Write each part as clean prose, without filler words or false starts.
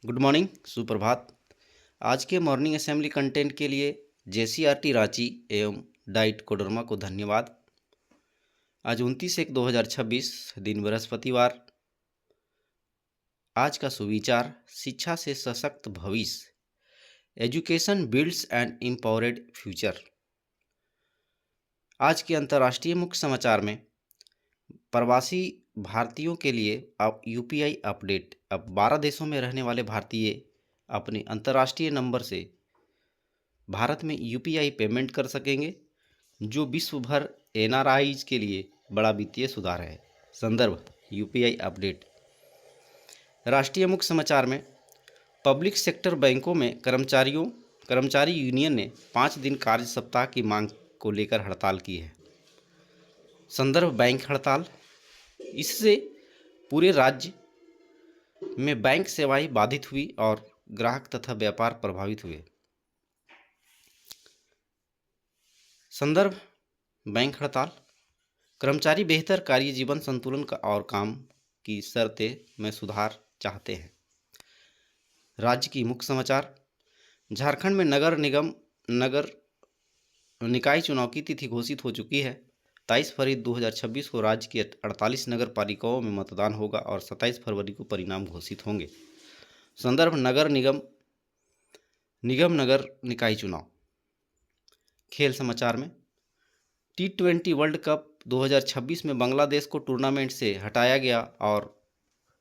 Good morning, सुप्रभात। आज के मॉर्निंग असेंबली कंटेंट के लिए जेसीईआरटी रांची एवं डाइट कोडरमा को धन्यवाद। आज 29/1/2026 दिन बृहस्पतिवार। आज का सुविचार शिक्षा से सशक्त भविष्य, education builds an empowered future. आज के अंतर्राष्ट्रीय मुख्य समाचार में प्रवासी भारतीयों के लिए अब यूपीआई अपडेट। अब 12 देशों में रहने वाले भारतीय अपने अंतर्राष्ट्रीय नंबर से भारत में यूपीआई पेमेंट कर सकेंगे, जो विश्व भर एनआरआईज के लिए बड़ा वित्तीय सुधार है। संदर्भ यूपीआई अपडेट। राष्ट्रीय मुख्य समाचार में पब्लिक सेक्टर बैंकों में कर्मचारी यूनियन ने 5 दिन कार्य सप्ताह की मांग को लेकर हड़ताल की है। संदर्भ बैंक हड़ताल। इससे पूरे राज्य में बैंक सेवाएं बाधित हुई और ग्राहक तथा व्यापार प्रभावित हुए। संदर्भ बैंक हड़ताल। कर्मचारी बेहतर कार्य जीवन संतुलन का और काम की शर्तें में सुधार चाहते हैं। राज्य की मुख्य समाचार। झारखंड में नगर निकाय चुनाव की तिथि घोषित हो चुकी है। 23 फरवरी 2026 को राज्य की 48 नगर पालिकाओं में मतदान होगा और 27 फरवरी को परिणाम घोषित होंगे। संदर्भ नगर निकाय चुनाव। खेल समाचार में T20 वर्ल्ड कप 2026 में बांग्लादेश को टूर्नामेंट से हटाया गया और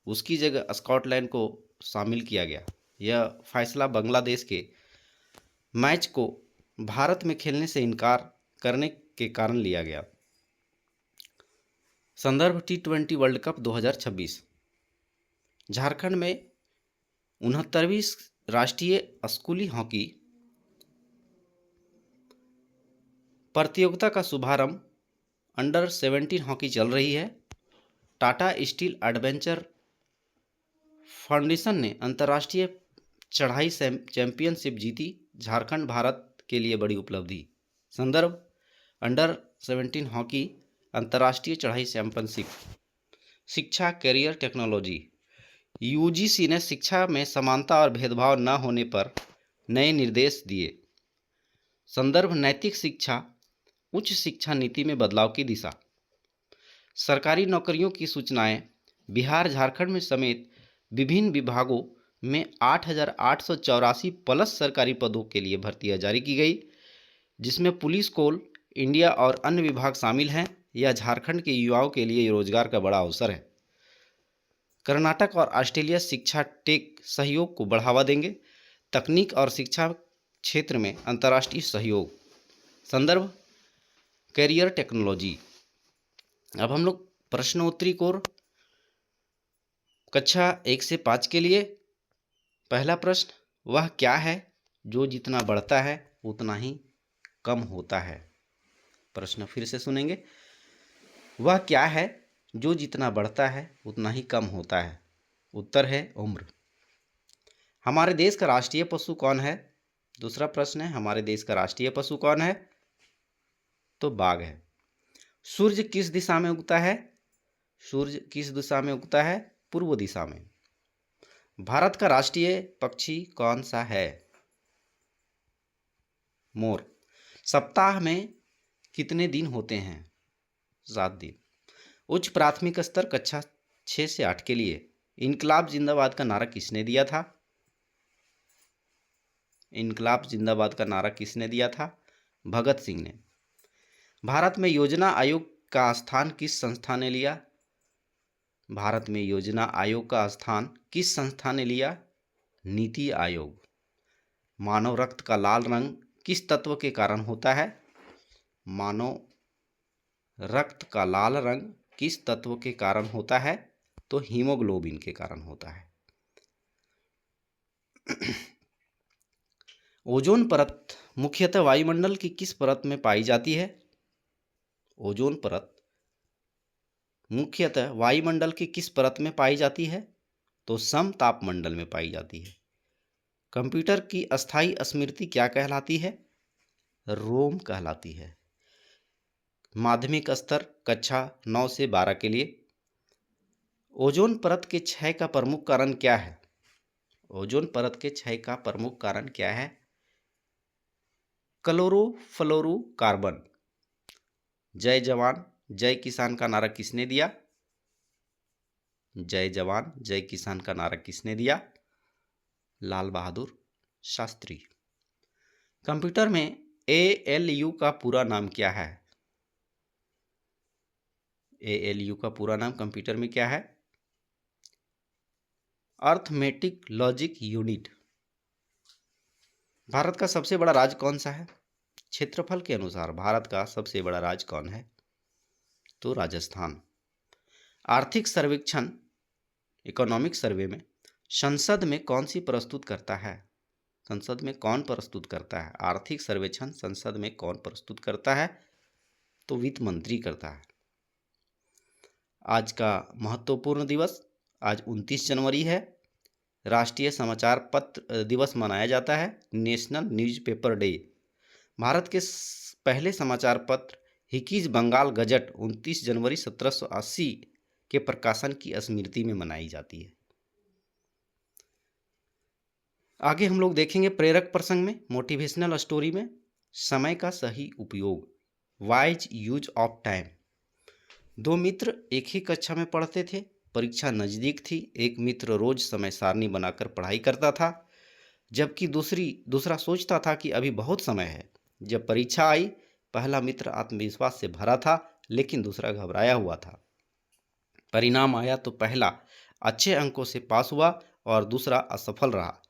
उसकी जगह स्कॉटलैंड को शामिल किया गया। यह फैसला बांग्लादेश के मैच को भारत में खेलने से इनकार करने के कारण लिया गया। संदर्भ T20 वर्ल्ड कप 2026। झारखंड में 69वीं राष्ट्रीय स्कूली हॉकी प्रतियोगिता का शुभारंभ अंडर 17 हॉकी चल रही है। टाटा स्टील एडवेंचर फाउंडेशन ने अंतर्राष्ट्रीय चढ़ाई चैंपियनशिप जीती। झारखंड भारत के लिए बड़ी उपलब्धि। संदर्भ अंडर 17 हॉकी अंतर्राष्ट्रीय चढ़ाई चैंपियनशिप। शिक्षा कैरियर टेक्नोलॉजी। यूजीसी ने शिक्षा में समानता और भेदभाव न होने पर नए निर्देश दिए। संदर्भ नैतिक शिक्षा उच्च शिक्षा नीति में बदलाव की दिशा। सरकारी नौकरियों की सूचनाएं। बिहार झारखंड में समेत विभिन्न विभागों में 8,884 प्लस सरकारी पदों के लिए भर्तियां जारी की गई, जिसमें पुलिस, कोल इंडिया और अन्य विभाग शामिल हैं। यह झारखंड के युवाओं के लिए रोजगार का बड़ा अवसर है। कर्नाटक और ऑस्ट्रेलिया शिक्षा टेक सहयोग को बढ़ावा देंगे। तकनीक और शिक्षा क्षेत्र में अंतर्राष्ट्रीय सहयोग। संदर्भ कैरियर टेक्नोलॉजी। अब हम लोग प्रश्नोत्तरी कोर कक्षा 1 से 5 के लिए। पहला प्रश्न, वह क्या है जो जितना बढ़ता है उतना ही कम होता है? प्रश्न फिर से सुनेंगे। वह क्या है जो जितना बढ़ता है उतना ही कम होता है? उत्तर है उम्र। हमारे देश का राष्ट्रीय पशु कौन है? दूसरा प्रश्न है, हमारे देश का राष्ट्रीय पशु कौन है? तो बाघ है। सूर्य किस दिशा में उगता है? सूर्य किस दिशा में उगता है? पूर्व दिशा में। भारत का राष्ट्रीय पक्षी कौन सा है? मोर। सप्ताह में कितने दिन होते हैं? 7 दिन। उच्च प्राथमिक स्तर कक्षा 6 से 8 के लिए इनकलाब जिंदाबाद का नारा किसने दिया था? इनकलाब जिंदाबाद का नारा किसने दिया था? भगत सिंह ने। भारत में योजना आयोग का स्थान किस संस्था ने लिया? भारत में योजना आयोग का स्थान किस संस्था ने लिया? नीति आयोग। मानव रक्त का लाल रंग किस तत्व के कारण होता है? मानव रक्त का लाल रंग किस तत्व के कारण होता है? तो हीमोग्लोबिन के कारण होता है। ओजोन परत मुख्यतः वायुमंडल की किस परत में पाई जाती है? ओजोन परत मुख्यतः वायुमंडल की किस परत में पाई जाती है? तो समतापमंडल में पाई जाती है। कंप्यूटर की अस्थायी स्मृति क्या कहलाती है? रोम कहलाती है। माध्यमिक स्तर कक्षा 9 से 12 के लिए ओजोन परत के क्षय का प्रमुख कारण क्या है? ओजोन परत के क्षय का प्रमुख कारण क्या है? क्लोरोफ्लोरोकार्बन। जय जवान जय किसान का नारा किसने दिया? जय जवान जय किसान का नारा किसने दिया? लाल बहादुर शास्त्री। कंप्यूटर में ALU का पूरा नाम क्या है? ALU का पूरा नाम कंप्यूटर में क्या है? Arithmetic logic unit. भारत का सबसे बड़ा राज्य कौन सा है? क्षेत्रफल के अनुसार भारत का सबसे बड़ा राज्य कौन है? तो राजस्थान। आर्थिक सर्वेक्षण इकोनॉमिक सर्वे में संसद में कौन सी प्रस्तुत करता है? संसद में कौन प्रस्तुत करता है? आर्थिक सर्वेक्षण संसद में कौन प्रस्तुत करता है? तो वित्त मंत्री करता है। आज का महत्वपूर्ण दिवस, आज 29 जनवरी है। राष्ट्रीय समाचार पत्र दिवस मनाया जाता है, नेशनल न्यूज़पेपर डे। भारत के पहले समाचार पत्र हिकीज बंगाल गजट 29 जनवरी 1780 के प्रकाशन की स्मृति में मनाई जाती है। आगे हम लोग देखेंगे प्रेरक प्रसंग में, मोटिवेशनल स्टोरी में, समय का सही उपयोग, वाइज यूज ऑफ टाइम। दो मित्र एक ही कक्षा में पढ़ते थे। परीक्षा नज़दीक थी। एक मित्र रोज समय सारणी बनाकर पढ़ाई करता था, जबकि दूसरा सोचता था कि अभी बहुत समय है। जब परीक्षा आई, पहला मित्र आत्मविश्वास से भरा था, लेकिन दूसरा घबराया हुआ था। परिणाम आया तो पहला अच्छे अंकों से पास हुआ और दूसरा असफल रहा।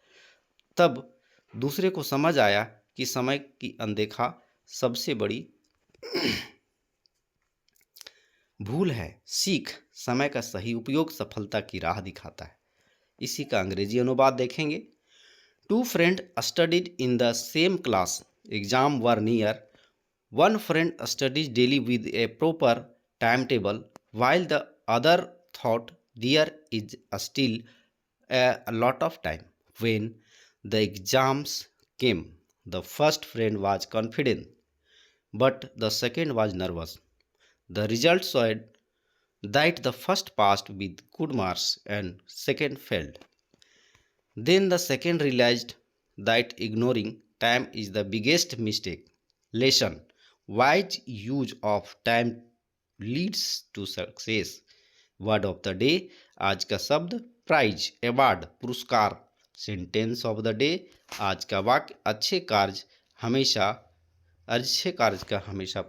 तब दूसरे को समझ आया कि समय की अनदेखा सबसे बड़ी भूल है। सीख, समय का सही उपयोग सफलता की राह दिखाता है। इसी का अंग्रेजी अनुवाद देखेंगे। Two friend studied in the same class, exam were near, one friend studies daily with a proper time table, while the other thought there is still a lot of time. When the exams came, the first friend was confident, but the second was nervous. The result showed that the first passed with good marks and second failed. Then the second realized that ignoring time is the biggest mistake. Lesson: wise use of time leads to success. Word of the day, आज का शब्द prize, award, पुरस्कार। Sentence of the day, आज का वाक्य, अच्छे कार्य का हमेशा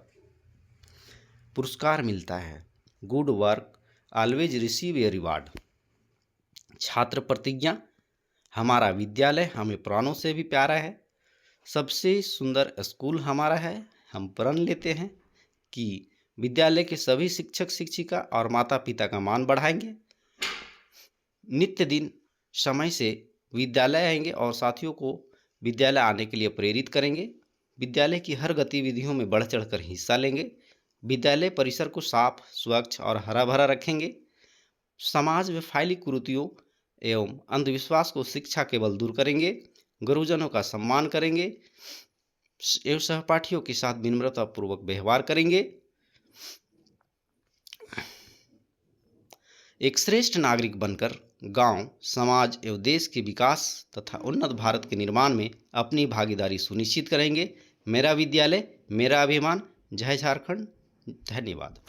पुरस्कार मिलता है। Good work always receive a reward. छात्र प्रतिज्ञा, हमारा विद्यालय हमें प्राणों से भी प्यारा है। सबसे सुंदर स्कूल हमारा है। हम प्रण लेते हैं कि विद्यालय के सभी शिक्षक शिक्षिका और माता पिता का मान बढ़ाएंगे। नित्य दिन समय से विद्यालय आएंगे और साथियों को विद्यालय आने के लिए प्रेरित करेंगे। विद्यालय की हर गतिविधियों में बढ़ चढ़कर हिस्सा लेंगे। विद्यालय परिसर को साफ, स्वच्छ और हरा भरा रखेंगे। समाज में फैली कुरीतियों एवं अंधविश्वास को शिक्षा केवल दूर करेंगे। गुरुजनों का सम्मान करेंगे एवं सहपाठियों के साथ विनम्रतापूर्वक व्यवहार करेंगे। एक श्रेष्ठ नागरिक बनकर गांव, समाज एवं देश के विकास तथा उन्नत भारत के निर्माण में अपनी भागीदारी सुनिश्चित करेंगे। मेरा विद्यालय, मेरा अभिमान। जय झारखंड। धन्यवाद।